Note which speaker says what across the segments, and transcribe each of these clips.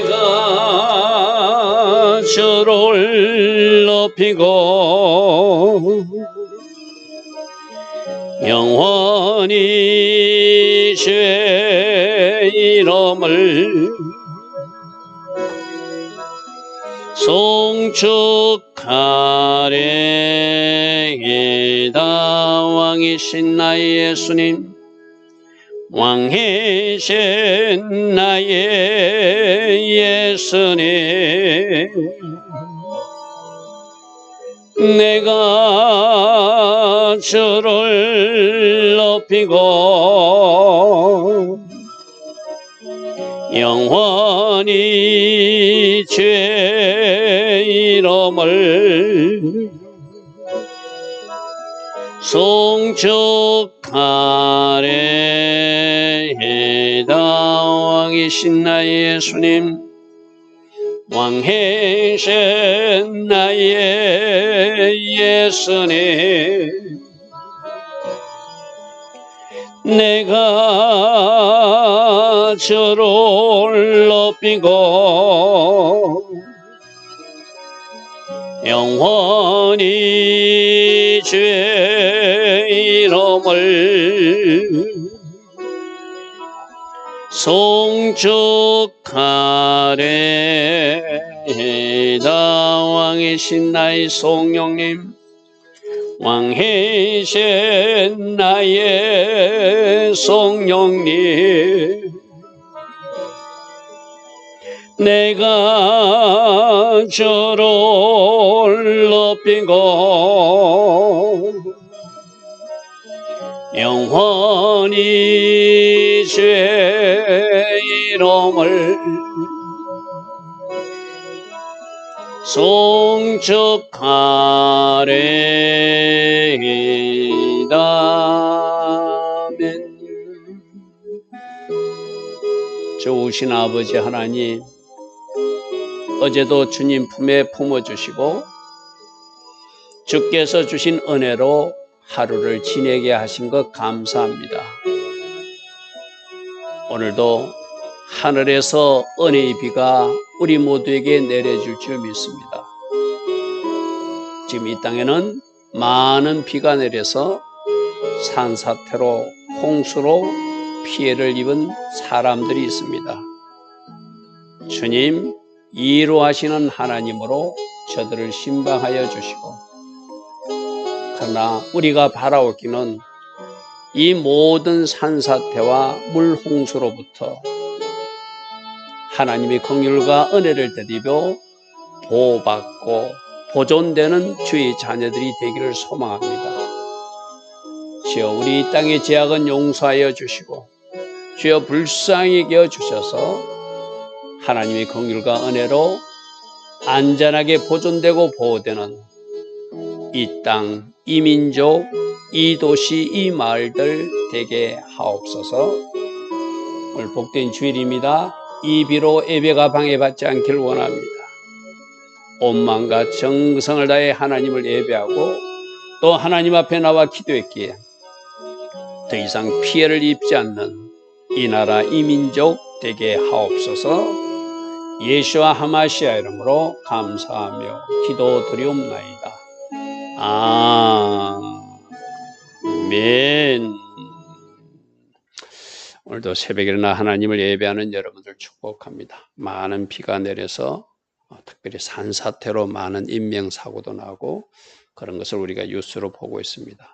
Speaker 1: 내가 주를 높이고 영원히 주의 이름을 송축하리이다. 왕이신 나의 예수님, 왕이신 나의 예수님, 내가 주를 높이고 영원히 주의 이름을 송축하리이다. 왕이신 나의 예수님, 왕이신 나의 예수님, 내가 주를 높이고 영원히 주의 이름을 송축하리이다. 왕이신 나의 성령님, 왕이신 나의 성령님, 내가 주를 높이고 영원히 주의 이름을 송축하리이다. 아멘. 좋으신 아버지 하나님, 어제도 주님 품에 품어주시고 주께서 주신 은혜로 하루를 지내게 하신 것 감사합니다. 오늘도 하늘에서 은혜의 비가 우리 모두에게 내려줄 줄 믿습니다. 지금 이 땅에는 많은 비가 내려서 산사태로 홍수로 피해를 입은 사람들이 있습니다. 주님, 이로하시는 하나님으로 저들을 신방하여 주시고, 그러나 우리가 바라오기는 이 모든 산사태와 물홍수로부터 하나님의 긍휼과 은혜를 되리며 보호받고 보존되는 주의 자녀들이 되기를 소망합니다. 주여, 우리 이 땅의 죄악은 용서하여 주시고 주여 불쌍히 여겨 주셔서 하나님의 긍휼과 은혜로 안전하게 보존되고 보호되는 이 땅, 이 민족, 이 도시, 이 마을들 되게 하옵소서. 오늘 복된 주일입니다. 이 비로 예배가 방해받지 않기를 원합니다. 온 마음과 정성을 다해 하나님을 예배하고 또 하나님 앞에 나와 기도했기에 더 이상 피해를 입지 않는 이 나라, 이 민족 되게 하옵소서. 예수와 하마시아 이름으로 감사하며 기도드리옵나이다. 아멘. 오늘도 새벽에 일어나 하나님을 예배하는 여러분들 축복합니다. 많은 비가 내려서 특별히 산사태로 많은 인명사고도 나고 그런 것을 우리가 뉴스로 보고 있습니다.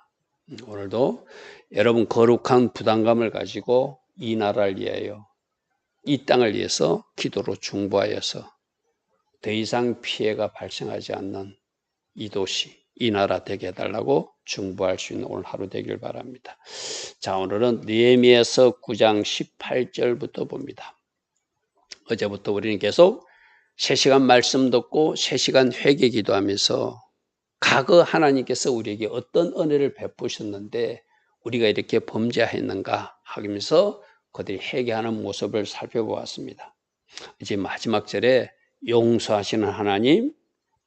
Speaker 1: 오늘도 여러분 거룩한 부담감을 가지고 이 나라를 위하여, 이 땅을 위해서 기도로 중보하여서 더 이상 피해가 발생하지 않는 이 도시, 이 나라 되게 해달라고 중보할 수 있는 오늘 하루 되길 바랍니다. 자, 오늘은 느헤미야서 9장 18절부터 봅니다. 어제부터 우리는 계속 3시간 말씀 듣고 3시간 회개 기도하면서 과거 하나님께서 우리에게 어떤 은혜를 베푸셨는데 우리가 이렇게 범죄했는가 하면서 그들이 회개하는 모습을 살펴보았습니다. 이제 마지막 절에 용서하시는 하나님,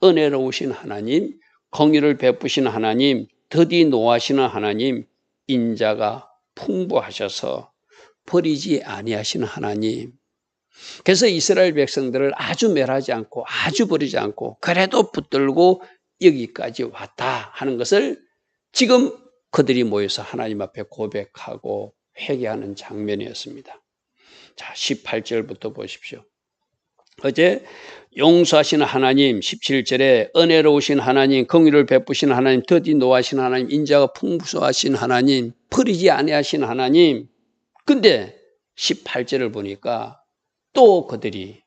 Speaker 1: 은혜로우신 하나님, 긍휼을 베푸시는 하나님, 더디 노하시는 하나님, 인자가 풍부하셔서 버리지 아니하시는 하나님, 그래서 이스라엘 백성들을 아주 멸하지 않고 아주 버리지 않고 그래도 붙들고 여기까지 왔다 하는 것을 지금 그들이 모여서 하나님 앞에 고백하고 회개하는 장면이었습니다. 자, 18절부터 보십시오. 어제 용서하시는 하나님, 17절에 은혜로우신 하나님, 긍휼을 베푸신 하나님, 더디 노하신 하나님, 인자가 풍부하신 하나님, 버리지 아니하신 하나님. 근데 18절을 보니까 또 그들이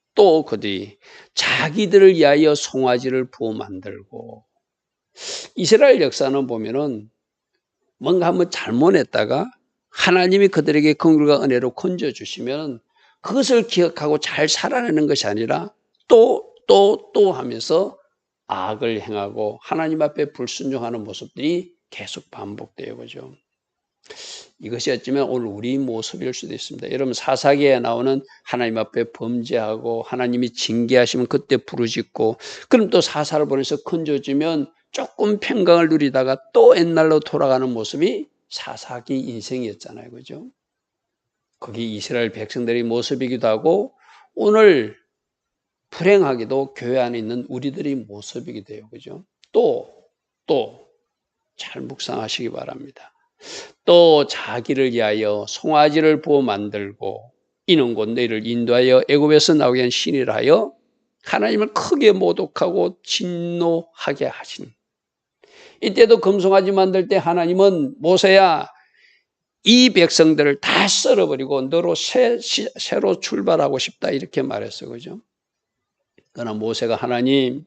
Speaker 1: 자기들을 위하여 송아지를 부어 만들고, 이스라엘 역사는 보면은 뭔가 한번 잘못했다가 하나님이 그들에게 긍휼과 은혜로 건져주시면 그것을 기억하고 잘 살아내는 것이 아니라 또 하면서 악을 행하고 하나님 앞에 불순종하는 모습들이 계속 반복돼요. 그죠? 이것이 어쩌면 오늘 우리 모습일 수도 있습니다. 여러분, 사사기에 나오는 하나님 앞에 범죄하고 하나님이 징계하시면 그때 부르짖고, 그럼 또 사사를 보내서 건져주면 조금 평강을 누리다가 또 옛날로 돌아가는 모습이 사사기 인생이었잖아요. 그죠? 거기 이스라엘 백성들의 모습이기도 하고 오늘 불행하게도 교회 안에 있는 우리들의 모습이기도 해요. 그죠? 또 잘 묵상하시기 바랍니다. 또 자기를 위하여 송아지를 부어 만들고 이는 곧 너희를 인도하여 애굽에서 나오게 한 신이라 하여 하나님을 크게 모독하고 진노하게 하신. 이때도 금송아지 만들 때 하나님은 모세야 이 백성들을 다 썰어버리고 너로 새로 출발하고 싶다 이렇게 말했어. 그죠? 그러나 모세가 하나님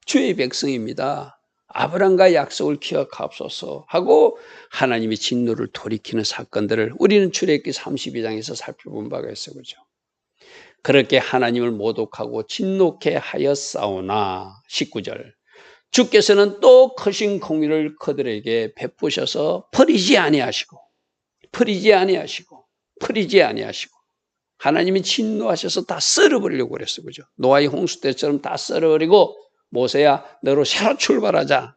Speaker 1: 주의 백성입니다. 아브라함과 약속을 기억하옵소서 하고 하나님이 진노를 돌이키는 사건들을 우리는 출애굽기 32장에서 살펴본 바가 있어요. 그죠? 그렇게 하나님을 모독하고 진노케 하였사오나 19절 주께서는 또 크신 공의를 그들에게 베푸셔서 버리지 아니하시고 하나님이 진노하셔서 다 썰어버리려고 그랬어요. 그죠? 노아의 홍수 때처럼 다 썰어버리고 모세야 너로 새로 출발하자.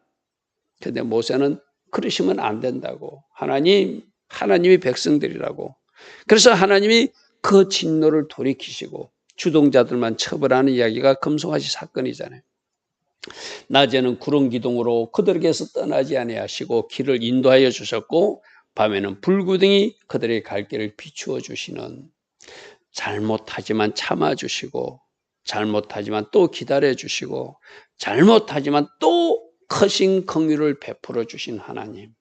Speaker 1: 그런데 모세는 그러시면 안 된다고. 하나님이 백성들이라고. 그래서 하나님이 그 진노를 돌이키시고 주동자들만 처벌하는 이야기가 금송아지 사건이잖아요. 낮에는 구름 기둥으로 그들에게서 떠나지 아니하시고 길을 인도하여 주셨고 밤에는 불구덩이 그들의 갈 길을 비추어 주시는, 잘못하지만 참아주시고 잘못하지만 또 기다려주시고 잘못하지만 또 크신 긍휼을 베풀어 주신 하나님.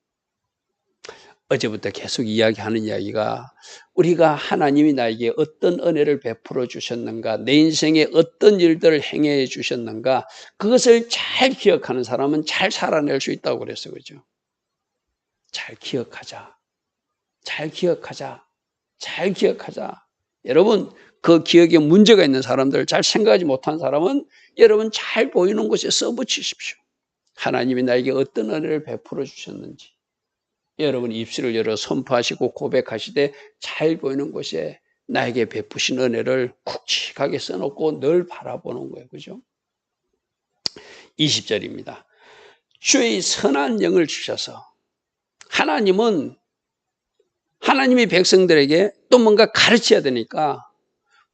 Speaker 1: 어제부터 계속 이야기하는 이야기가 우리가 하나님이 나에게 어떤 은혜를 베풀어 주셨는가, 내 인생에 어떤 일들을 행해 주셨는가, 그것을 잘 기억하는 사람은 잘 살아낼 수 있다고 그랬어요. 그죠? 잘 기억하자. 여러분, 그 기억에 문제가 있는 사람들, 잘 생각하지 못한 사람은 여러분 잘 보이는 곳에 써붙이십시오. 하나님이 나에게 어떤 은혜를 베풀어 주셨는지 여러분 입술을 열어 선포하시고 고백하시되 잘 보이는 곳에 나에게 베푸신 은혜를 굵직하게 써놓고 늘 바라보는 거예요. 그죠? 20절입니다. 주의 선한 영을 주셔서, 하나님은 하나님이 백성들에게 또 뭔가 가르쳐야 되니까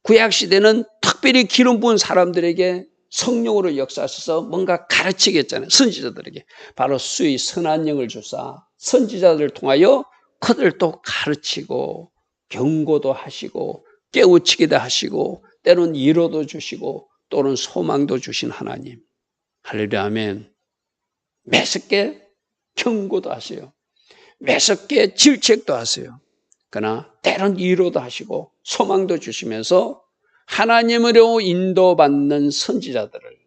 Speaker 1: 구약시대는 특별히 기름 부은 사람들에게 성령으로 역사하셔서 뭔가 가르치겠잖아요. 선지자들에게. 바로 수의 선한 영을 주사 선지자들을 통하여 그들도 가르치고 경고도 하시고 깨우치기도 하시고 때로는 위로도 주시고 또는 소망도 주신 하나님. 할렐루야 아멘. 매섭게 경고도 하세요. 매섭게 질책도 하세요. 그러나 때론 위로도 하시고 소망도 주시면서 하나님으로 인도받는 선지자들을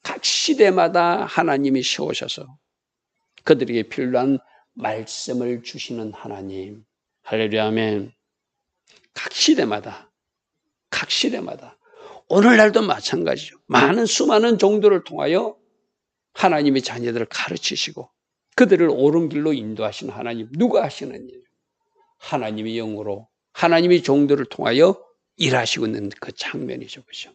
Speaker 1: 각 시대마다 하나님이 세우셔서 그들에게 필요한 말씀을 주시는 하나님. 할렐루야 아멘. 각 시대마다 오늘날도 마찬가지죠. 수많은 종들을 통하여 하나님의 자녀들을 가르치시고 그들을 옳은 길로 인도하시는 하나님. 누가 하시는 일? 하나님의 영으로 하나님의 종들을 통하여 일하시고 있는 그 장면이죠. 그죠?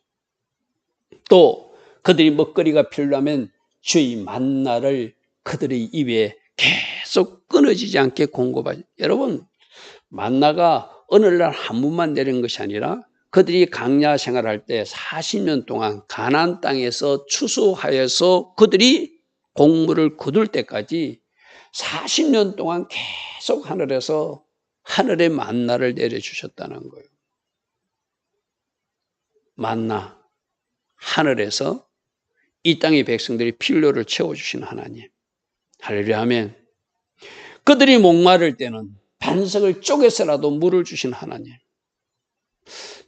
Speaker 1: 또 그들이 먹거리가 필요하면 주의 만나를 그들의 입에 계속 끊어지지 않게 공급하죠. 여러분, 만나가 어느 날 한 번만 내린 것이 아니라 그들이 광야 생활할 때 40년 동안 가나안 땅에서 추수하여서 그들이 곡물을 거둘 때까지 40년 동안 계속 하늘에서 하늘의 만나를 내려주셨다는 거예요. 만나, 하늘에서 이 땅의 백성들이 필요를 채워주신 하나님. 할렐루야 아멘. 그들이 목마를 때는 반석을 쪼개서라도 물을 주신 하나님.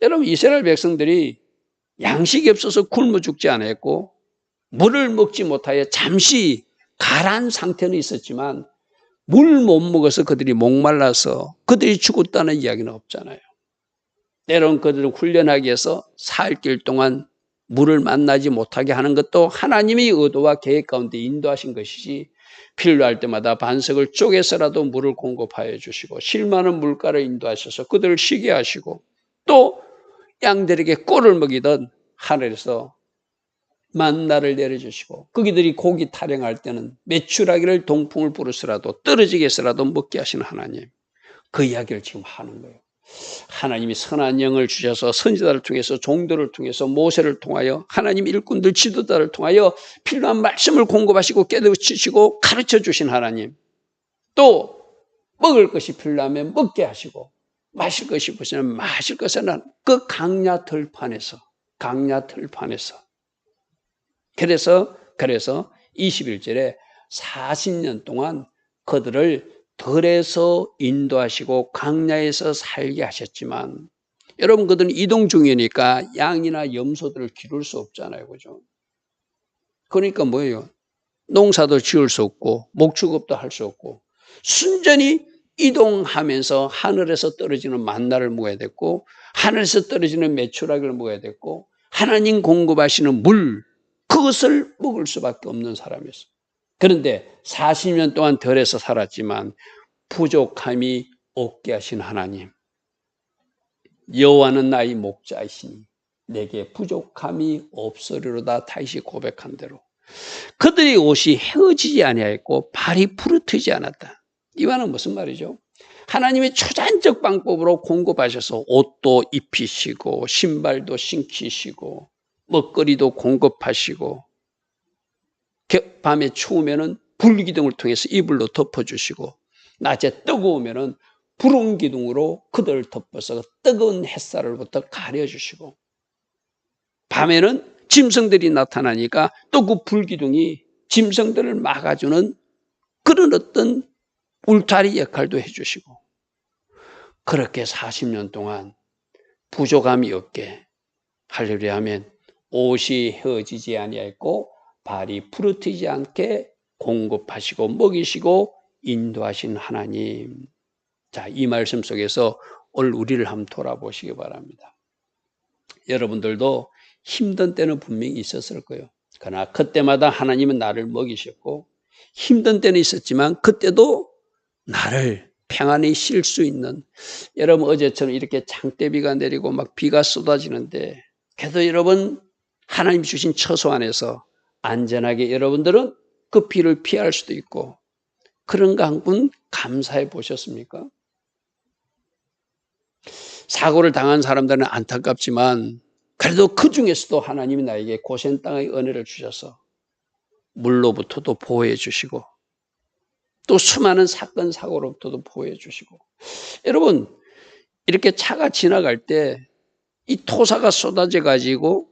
Speaker 1: 여러분 이스라엘 백성들이 양식이 없어서 굶어 죽지 않았고 물을 먹지 못하여 잠시 가라앉은 상태는 있었지만 물 못 먹어서 그들이 목말라서 그들이 죽었다는 이야기는 없잖아요. 때론 그들은 훈련하기 위해서 살 길 동안 물을 만나지 못하게 하는 것도 하나님의 의도와 계획 가운데 인도하신 것이지 필요할 때마다 반석을 쪼개서라도 물을 공급하여 주시고 실만한 물가를 인도하셔서 그들을 쉬게 하시고 또 양들에게 꿀을 먹이던 하늘에서 만나를 내려주시고 거기들이 고기 타령할 때는 메추라기를 동풍을 부르서라도 떨어지게 해서라도 먹게 하시는 하나님. 그 이야기를 지금 하는 거예요. 하나님이 선한 영을 주셔서 선지자를 통해서 종들을 통해서 모세를 통하여 하나님 일꾼들 지도자를 통하여 필요한 말씀을 공급하시고 깨우치시고 가르쳐 주신 하나님. 또 먹을 것이 필요하면 먹게 하시고 마실 것이 있으면 마실 것은 그 강야 들판에서 그래서 21절에 40년 동안 그들을 들에서 인도하시고 광야에서 살게 하셨지만 여러분 그들은 이동 중이니까 양이나 염소들을 기를 수 없잖아요. 그죠? 그러니까 뭐예요? 농사도 지을 수 없고 목축업도 할 수 없고 순전히 이동하면서 하늘에서 떨어지는 만나를 먹어야 됐고 하늘에서 떨어지는 메추라기를 먹어야 됐고 하나님 공급하시는 물 그것을 먹을 수밖에 없는 사람이었어요. 그런데 40년 동안 덜에서 살았지만 부족함이 없게 하신 하나님. 여호와는 나의 목자이시니 내게 부족함이 없으리로다. 다시 고백한 대로 그들의 옷이 헤어지지 아니하였고 발이 부르트지 않았다. 이 말은 무슨 말이죠? 하나님의 초자연적 방법으로 공급하셔서 옷도 입히시고 신발도 신기시고 먹거리도 공급하시고 밤에 추우면은 불기둥을 통해서 이불로 덮어주시고 낮에 뜨거우면은 불온 기둥으로 그들을 덮어서 뜨거운 햇살로부터 가려주시고 밤에는 짐승들이 나타나니까 또 그 불기둥이 짐승들을 막아주는 그런 어떤 울타리 역할도 해주시고 그렇게 40년 동안 부족함이 없게 할렐루야 하면 옷이 헤어지지 아니하였고 발이 부르트지 않게 공급하시고 먹이시고 인도하신 하나님. 자, 이 말씀 속에서 오늘 우리를 한번 돌아보시기 바랍니다. 여러분들도 힘든 때는 분명히 있었을 거예요. 그러나 그때마다 하나님은 나를 먹이셨고 힘든 때는 있었지만 그때도 나를 평안히 쉴 수 있는 여러분 어제처럼 이렇게 장대비가 내리고 막 비가 쏟아지는데 그래도 여러분 하나님 주신 처소 안에서 안전하게 여러분들은 그 비를 피할 수도 있고 그런 거 한 분 감사해 보셨습니까? 사고를 당한 사람들은 안타깝지만 그래도 그 중에서도 하나님이 나에게 고센 땅의 은혜를 주셔서 물로부터도 보호해 주시고 또 수많은 사건 사고로부터도 보호해 주시고 여러분 이렇게 차가 지나갈 때 이 토사가 쏟아져 가지고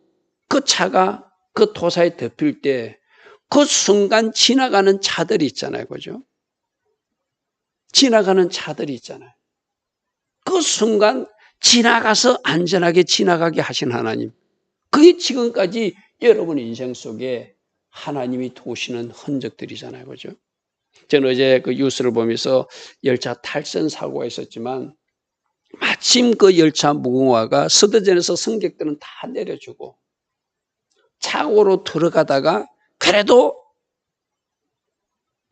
Speaker 1: 그 차가 그 토사에 덮일 때 그 순간 지나가는 차들이 있잖아요. 그죠? 지나가는 차들이 있잖아요. 그 순간 지나가서 안전하게 지나가게 하신 하나님. 그게 지금까지 여러분 인생 속에 하나님이 도우시는 흔적들이잖아요. 그죠? 저는 어제 그 뉴스를 보면서 열차 탈선 사고가 있었지만 마침 그 열차 무궁화가 서대전에서 승객들은 다 내려주고 차고로 들어가다가 그래도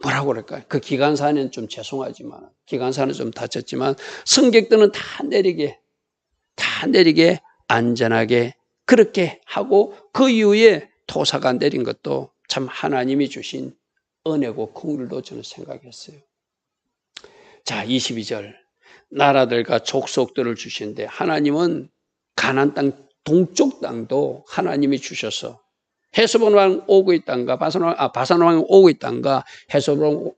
Speaker 1: 뭐라고 그럴까요? 그 기관사는 좀 죄송하지만 기관사는 좀 다쳤지만 승객들은 다 내리게 안전하게 그렇게 하고 그 이후에 토사가 내린 것도 참 하나님이 주신 은혜고 긍휼도 저는 생각했어요. 자, 22절 나라들과 족속들을 주신데 하나님은 가나안 땅 동쪽 땅도 하나님이 주셔서 헤스본 왕 오고의 땅과 바산 왕 오고의 땅과 헤스본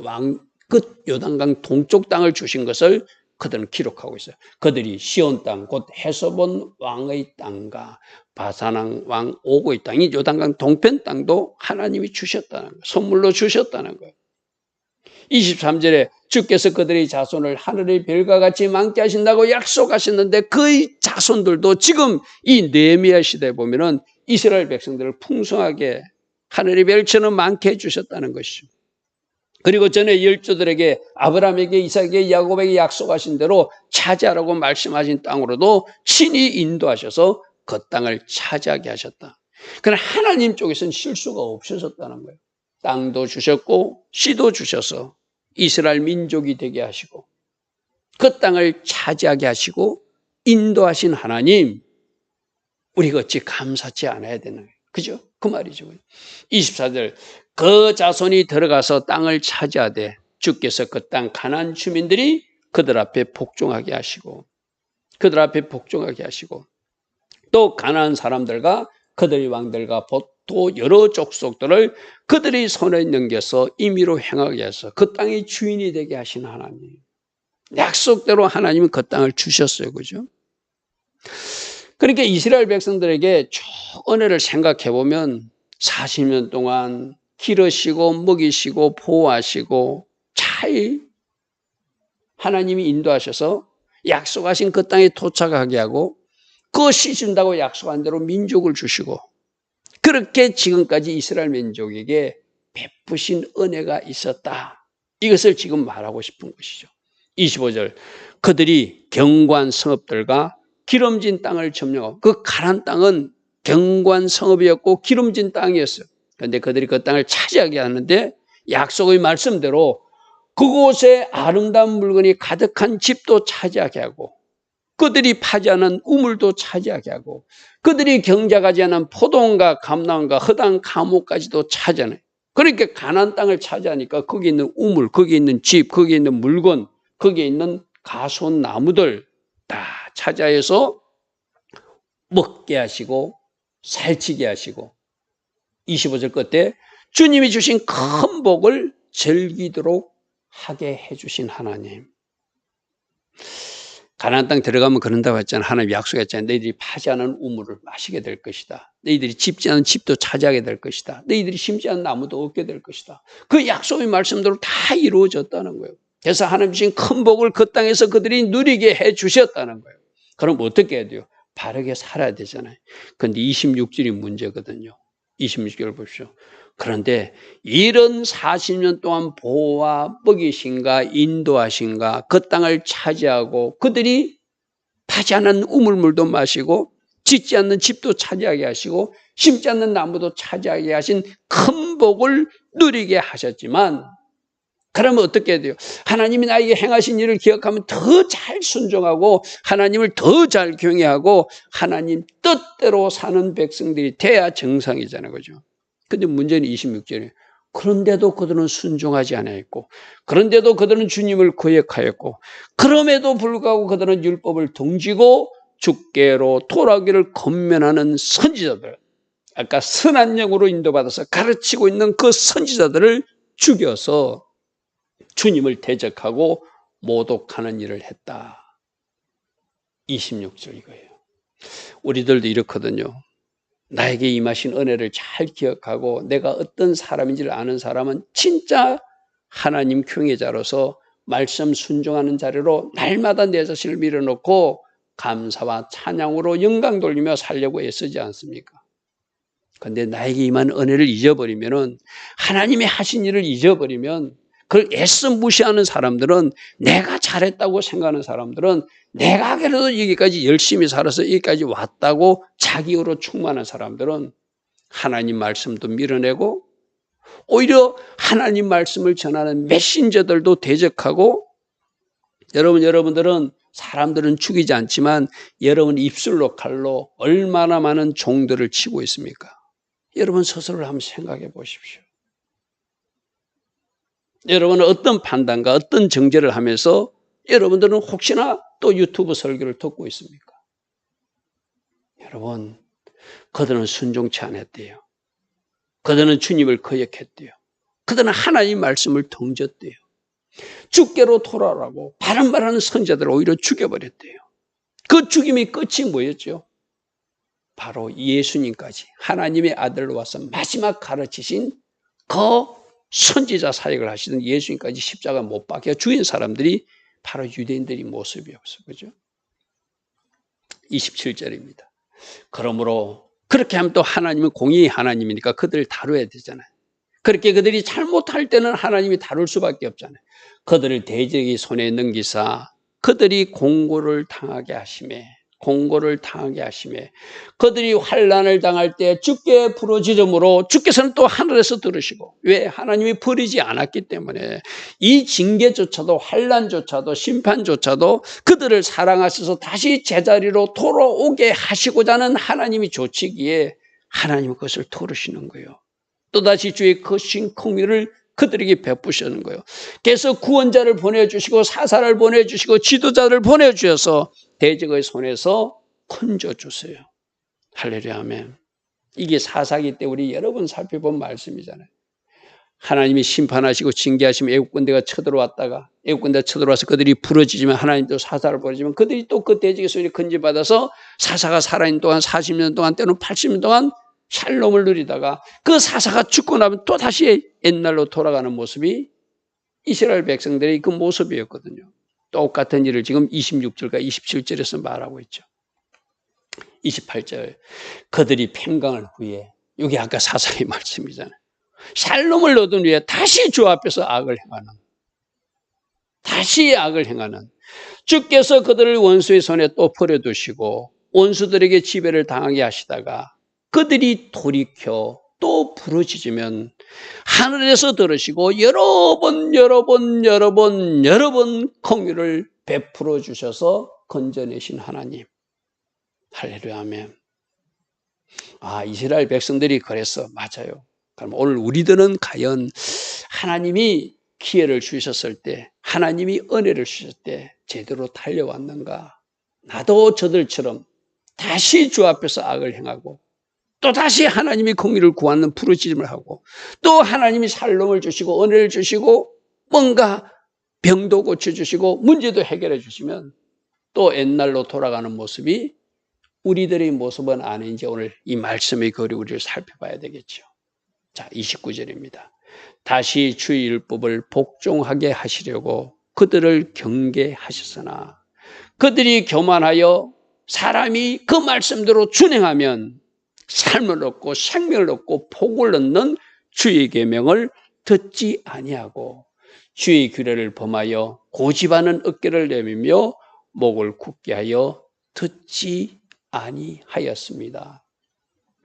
Speaker 1: 왕 끝 요단강 동쪽 땅을 주신 것을 그들은 기록하고 있어요. 그들이 시온 땅, 곧 헤스본 왕의 땅과 바산 왕 오고의 땅이 요단강 동편 땅도 하나님이 주셨다는 거예요. 선물로 주셨다는 거예요. 23절에 주께서 그들의 자손을 하늘의 별과 같이 많게 하신다고 약속하셨는데 그 자손들도 지금 이 느헤미야 시대에 보면은 이스라엘 백성들을 풍성하게 하늘의 별처럼 많게 해주셨다는 것이죠. 그리고 전에 열조들에게 아브라함에게 이삭에게 야곱에게 약속하신 대로 차지하라고 말씀하신 땅으로도 친히 인도하셔서 그 땅을 차지하게 하셨다. 그러나 하나님 쪽에서는 실수가 없으셨다는 거예요. 땅도 주셨고 씨도 주셔서 이스라엘 민족이 되게 하시고 그 땅을 차지하게 하시고 인도하신 하나님, 우리가 어찌 감사치 않아야 되는 거예요. 그죠? 그 말이죠. 24절, 그 자손이 들어가서 땅을 차지하되 주께서 그 땅 가나안 주민들이 그들 앞에 복종하게 하시고 또 가나안 사람들과 그들의 왕들과 또 여러 족속들을 그들의 손에 넘겨서 임의로 행하게 해서 그 땅의 주인이 되게 하신 하나님. 약속대로 하나님은 그 땅을 주셨어요. 그죠? 그러니까 이스라엘 백성들에게 쭉 은혜를 생각해 보면 40년 동안 기르시고 먹이시고 보호하시고 잘 하나님이 인도하셔서 약속하신 그 땅에 도착하게 하고 그것이 준다고 약속한 대로 민족을 주시고 그렇게 지금까지 이스라엘 민족에게 베푸신 은혜가 있었다. 이것을 지금 말하고 싶은 것이죠. 25절, 그들이 견고한 성읍들과 기름진 땅을 점령하고 그 가나안 땅은 견고한 성읍이었고 기름진 땅이었어요. 그런데 그들이 그 땅을 차지하게 하는데 약속의 말씀대로 그곳에 아름다운 물건이 가득한 집도 차지하게 하고 그들이 파지 않은 우물도 차지하게 하고 그들이 경작하지 않은 포도원과 감나원과 허당 감옥까지도 차지하는, 그러니까 가나안 땅을 차지하니까 거기 있는 우물, 거기 있는 집, 거기 있는 물건, 거기에 있는 가소원 나무들 다 차지해서 먹게 하시고 살찌게 하시고 25절 끝에 주님이 주신 큰 복을 즐기도록 하게 해주신 하나님. 가나안 땅 들어가면 그런다고 했잖아. 하나님 약속했잖아요. 너희들이 파지 않은 우물을 마시게 될 것이다. 너희들이 짚지 않은 집도 차지하게 될 것이다. 너희들이 심지 않은 나무도 얻게 될 것이다. 그 약속의 말씀대로 다 이루어졌다는 거예요. 그래서 하나님 주신 큰 복을 그 땅에서 그들이 누리게 해 주셨다는 거예요. 그럼 어떻게 해야 돼요? 바르게 살아야 되잖아요. 그런데 26절이 문제거든요. 26절 보십시오. 그런데 이런 40년 동안 보호와 먹이신가 인도하신가 그 땅을 차지하고 그들이 파지 않는 우물물도 마시고 짓지 않는 집도 차지하게 하시고 심지 않는 나무도 차지하게 하신 큰 복을 누리게 하셨지만 그러면 어떻게 해야 돼요? 하나님이 나에게 행하신 일을 기억하면 더 잘 순종하고 하나님을 더 잘 경외하고 하나님 뜻대로 사는 백성들이 돼야 정상이잖아요. 그죠? 근데 문제는 26절에 그런데도 그들은 순종하지 않았고 그런데도 그들은 주님을 거역하였고 그럼에도 불구하고 그들은 율법을 등지고 주께로 돌아오기를 권면하는 선지자들, 아까 선한 영으로 인도받아서 가르치고 있는 그 선지자들을 죽여서 주님을 대적하고 모독하는 일을 했다. 26절 이거예요. 우리들도 이렇거든요. 나에게 임하신 은혜를 잘 기억하고 내가 어떤 사람인지를 아는 사람은 진짜 하나님 경외자로서 말씀 순종하는 자리로 날마다 내 자신을 밀어놓고 감사와 찬양으로 영광 돌리며 살려고 애쓰지 않습니까? 그런데 나에게 임한 은혜를 잊어버리면은 하나님이 하신 일을 잊어버리면 그걸 애써 무시하는 사람들은 내가 잘했다고 생각하는 사람들은 내가 그래도 여기까지 열심히 살아서 여기까지 왔다고 자기로 충만한 사람들은 하나님 말씀도 밀어내고 오히려 하나님 말씀을 전하는 메신저들도 대적하고 여러분들은 사람들은 죽이지 않지만 여러분 입술로 칼로 얼마나 많은 종들을 치고 있습니까? 여러분 스스로를 한번 생각해 보십시오. 여러분은 어떤 판단과 어떤 정죄를 하면서 여러분들은 혹시나 또 유튜브 설교를 듣고 있습니까? 여러분, 그들은 순종치 않았대요. 그들은 주님을 거역했대요. 그들은 하나님 말씀을 던졌대요. 주께로 돌아오라고 바른바라는 선자들을 오히려 죽여버렸대요. 그 죽임의 끝이 뭐였죠? 바로 예수님까지 하나님의 아들로 와서 마지막 가르치신 그 선지자 사역을 하시던 예수님까지 십자가 못 박혀 죽인 사람들이 바로 유대인들의 모습이었어요. 그죠? 27절입니다. 그러므로 그렇게 하면 또 하나님은 공의의 하나님이니까 그들을 다뤄야 되잖아요. 그렇게 그들이 잘못할 때는 하나님이 다룰 수밖에 없잖아요. 그들을 대적의 손에 넘기사 그들이 공고를 당하게 하심에 그들이 환난을 당할 때 주께 부르짖음으로 주께서는 또 하늘에서 들으시고, 왜? 하나님이 버리지 않았기 때문에 이 징계조차도 환난조차도 심판조차도 그들을 사랑하셔서 다시 제자리로 돌아오게 하시고자 하는 하나님이 조치기에 하나님은 그것을 들으시는 거예요. 또다시 주의 크신 긍휼을 그들에게 베푸시는 거예요. 그래서 구원자를 보내주시고 사사를 보내주시고 지도자를 보내주셔서 대적의 손에서 건져주세요. 할렐루야 아멘. 이게 사사기 때 우리 여러 번 살펴본 말씀이잖아요. 하나님이 심판하시고 징계하시면 애국군대가 쳐들어왔다가 애국군대가 쳐들어와서 그들이 부러지지만 하나님도 사사를 보내지만 그들이 또 그 대적의 손에 건져받아서 사사가 살아있는 동안 40년 동안 때로는 80년 동안 샬롬을 누리다가 그 사사가 죽고 나면 또 다시 옛날로 돌아가는 모습이 이스라엘 백성들의 그 모습이었거든요. 똑같은 일을 지금 26절과 27절에서 말하고 있죠. 28절 그들이 평강을 후에, 여기 아까 사사의 말씀이잖아요. 샬롬을 얻은 후에 다시 주 앞에서 악을 행하는 주께서 그들을 원수의 손에 또 버려두시고 원수들에게 지배를 당하게 하시다가 그들이 돌이켜 또 부르짖으면 하늘에서 들으시고 여러 번 긍휼을 베풀어 주셔서 건져내신 하나님. 할렐루야 아멘. 이스라엘 백성들이 그랬어. 맞아요. 그럼 오늘 우리들은 과연 하나님이 기회를 주셨을 때, 하나님이 은혜를 주셨을 때 제대로 달려왔는가? 나도 저들처럼 다시 주 앞에서 악을 행하고 또 다시 하나님이 긍휼을 구하는 부르짖음을 하고 또 하나님이 샬롬을 주시고 은혜를 주시고 뭔가 병도 고쳐주시고 문제도 해결해 주시면 또 옛날로 돌아가는 모습이 우리들의 모습은 아닌지 오늘 이 말씀의 거리 우리를 살펴봐야 되겠죠. 자, 29절입니다. 다시 주의 율법을 복종하게 하시려고 그들을 경계하셨으나 그들이 교만하여 사람이 그 말씀대로 준행하면 삶을 얻고 생명을 얻고 복을 얻는 주의 계명을 듣지 아니하고 주의 규례를 범하여 고집하는 어깨를 내밀며 목을 굳게 하여 듣지 아니하였습니다.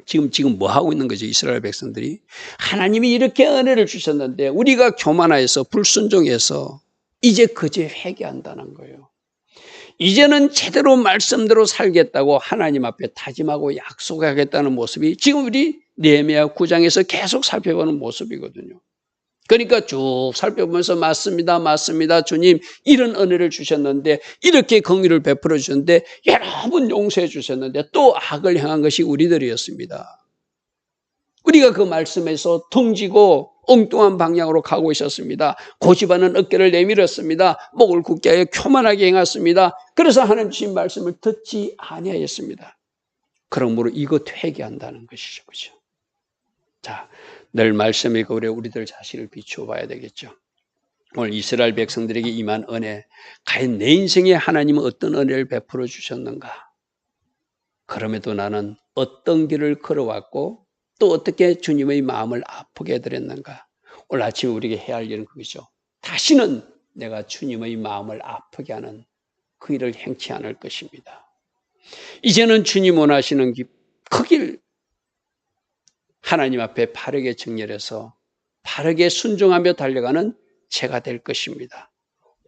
Speaker 1: 지금 뭐 하고 있는 거죠? 이스라엘 백성들이 하나님이 이렇게 은혜를 주셨는데 우리가 교만해서 불순종해서 이제 그제 회개한다는 거예요. 이제는 제대로 말씀대로 살겠다고 하나님 앞에 다짐하고 약속하겠다는 모습이 지금 우리 느헤미야 9장에서 계속 살펴보는 모습이거든요. 그러니까 쭉 살펴보면서 맞습니다 주님 이런 은혜를 주셨는데 이렇게 긍휼을 베풀어 주셨는데 여러 번 용서해 주셨는데 또 악을 행한 것이 우리들이었습니다. 우리가 그 말씀에서 텅지고 엉뚱한 방향으로 가고 있었습니다. 고집하는 어깨를 내밀었습니다. 목을 굳게 하여 교만하게 행했습니다. 그래서 하나님 주신 말씀을 듣지 아니하였습니다. 그러므로 이것 회개한다는 것이죠. 그렇죠? 자, 늘 말씀의 거울에 우리들 자신을 비추어 봐야 되겠죠. 오늘 이스라엘 백성들에게 임한 은혜, 과연 내 인생에 하나님은 어떤 은혜를 베풀어 주셨는가? 그럼에도 나는 어떤 길을 걸어왔고 또 어떻게 주님의 마음을 아프게 해드렸는가? 오늘 아침에 우리에게 해야 할 일은 그것이죠. 다시는 내가 주님의 마음을 아프게 하는 그 일을 행치 않을 것입니다. 이제는 주님 원하시는 그 길, 하나님 앞에 바르게 정렬해서 바르게 순종하며 달려가는 제가 될 것입니다.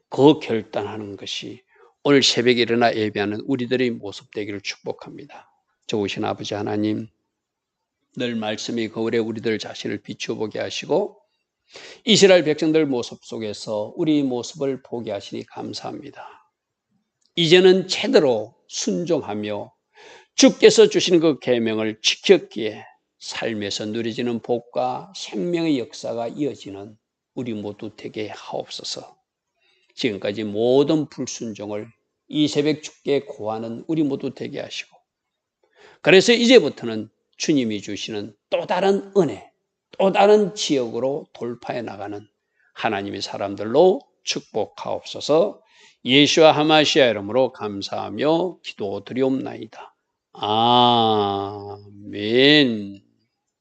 Speaker 1: 그 결단하는 것이 오늘 새벽에 일어나 예배하는 우리들의 모습 되기를 축복합니다. 좋으신 아버지 하나님, 늘 말씀의 거울에 우리들 자신을 비추어보게 하시고 이스라엘 백성들 모습 속에서 우리 모습을 보게 하시니 감사합니다. 이제는 제대로 순종하며 주께서 주신 그 계명을 지켰기에 삶에서 누려지는 복과 생명의 역사가 이어지는 우리 모두 되게 하옵소서. 지금까지 모든 불순종을 이 새벽 주께 고하는 우리 모두 되게 하시고, 그래서 이제부터는 주님이 주시는 또 다른 은혜, 또 다른 지역으로 돌파해 나가는 하나님의 사람들로 축복하옵소서. 예수와 하마시아 이름으로 감사하며 기도드리옵나이다. 아멘.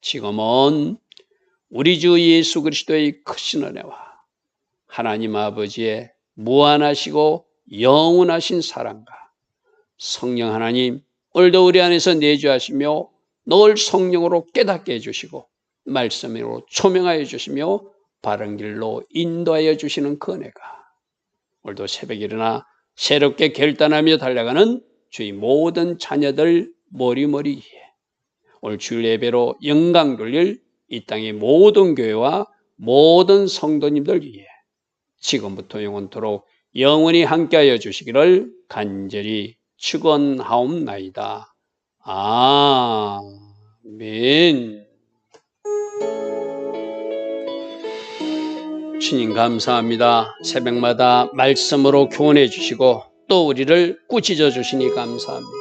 Speaker 1: 지금은 우리 주 예수 그리스도의 크신 은혜와 하나님 아버지의 무한하시고 영원하신 사랑과 성령 하나님, 오늘도 우리 안에서 내주하시며 늘 성령으로 깨닫게 해주시고 말씀으로 초명하여 주시며 바른 길로 인도하여 주시는 그 은혜가 오늘도 새벽에 일어나 새롭게 결단하며 달려가는 주의 모든 자녀들 머리머리 위에 오늘 주일 예배로 영광 돌릴 이 땅의 모든 교회와 모든 성도님들 위해 지금부터 영원토록 영원히 함께하여 주시기를 간절히 축원하옵나이다. 아멘. 주님 감사합니다. 새벽마다 말씀으로 교훈해 주시고 또 우리를 꾸짖어 주시니 감사합니다.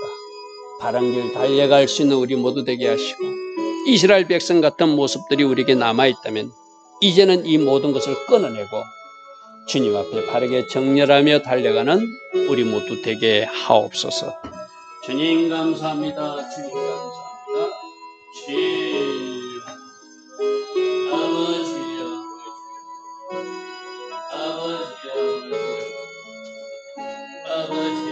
Speaker 1: 바른 길 달려갈 수 있는 우리 모두 되게 하시고 이스라엘 백성 같은 모습들이 우리에게 남아있다면 이제는 이 모든 것을 끊어내고 주님 앞에 바르게 정렬하며 달려가는 우리 모두 되게 하옵소서. 주님 감사합니다. 주님 감사합니다. 주님 아버지여 아버지여 아버지여